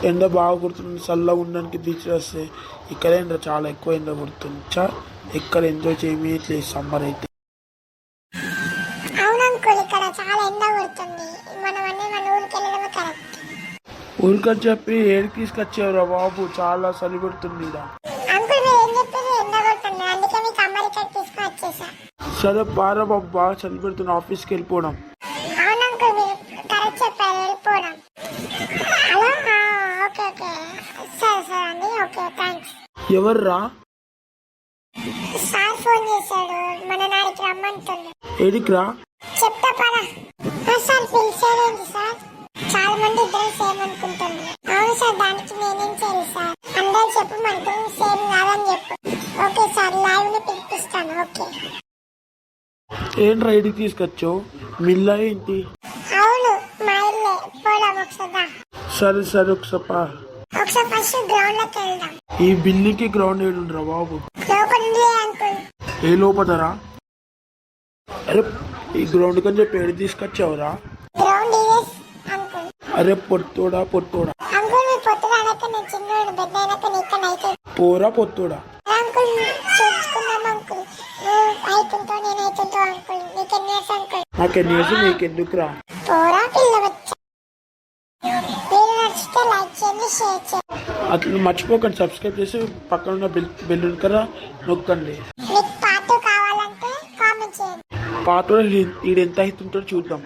ఎండ బాగా కొడుతుంది, చల్లగా ఉండడానికి బీచ్ వస్తే. ఇక్కడ ఎండ చాలా ఎక్కువ ఎండ కొడుతుంది. ఎక్కడ ఎంజాయ్ చేయట్లేదు సమ్మర్ అయితే. అవును అంకుల్, ఇక్కడ చాలా ఎండ కొడుతుంది. మనం అన్నీ మన ఊరికి వెళ్ళడమే కరెక్ట్. ఊరికని చెప్పి ఏడికి తీసుకొచ్చేవరా బాబు, చాలా చలి పెడుతుంది ఈడ. అంకుల్ మీరు ఏం చెప్పారు? ఎండ కొడుతుంది, అందుకే మీకు అమెరికాకి తీసుకొని వచ్చేసా. సరే బారా బాబు, బాగా చలి పెడుతుంది, ఆఫీస్కి వెళ్ళిపోవడం. అవును అంకుల్, మీరు కరెక్ట్ చెప్పారు, వెళ్ళిపోవడం. హలో, ఓకే ఓకే, సరే సరే అండి, ఓకే థ్యాంక్స్. ఎవర్రా? సార్ ఫోన్ చేశాడు, మన నాడికి రమ్మంటుంది. ఏడికిరా? చెప్తా పరా. సార్ పిలిచారేంటి సార్? చాలా మంది ఇద్దరు సేమ్ అనుకుంటున్నారు. అవును సార్, దానికి నేనేం చేయాలి సార్? అందరూ చెప్పమంటూ సేమ్ కాదని చెప్పు. ఓకే సార్, లైవ్ ని పిలిపిస్తాను. ఓకే. ఏంట్రా ఏడికి తీసుకొచ్చావు? మిల్లా ఏంటి? అవును, మా ఇల్లే. పోదాం ఒకసారి. సరే సరే, ఒకసారి ఒకసారి ఫస్ట్ గ్రౌండ్ లోకి వెళ్దాం. ఈ బిల్లుకి గ్రౌండ్ ఏడుండ్రా బాబు? లోపల అంకుల్. ఏ లోపదరా? అరే ఈ గ్రౌండ్ కని చెప్పి ఏడు తీసుకొచ్చావురా? Ground uncle. అరే పొత్తోడా అంకుల్ మీ పొత్తుడు అనక నేను చిన్నోడు, పెద్ద అయినాక నీకనైతే పోరా పొత్తోడా. అంకుల్ చూసుకుందాం అంకుల్. అవుతుంటో నేను అవుతుంటో అంకుల్. నీకెన్ని ఇయర్స్ అంకుల్? నాకెన్ని ఇయర్స్, నీకెందుకురా? పోరా పిల్లవచ్చ. మీరు నచ్చితే లైక్ చేయండి, షేర్ చేయండి. అట్లా మర్చిపోకండి, సబ్స్క్రైబ్ చేసి పక్కన ఉన్న బెల్ కరా నొక్కండి. మీకు పార్ట్ కావాలంటే కామెంట్ చేయండి. పాత ఈడెంత అవుతుంటో చూద్దాం.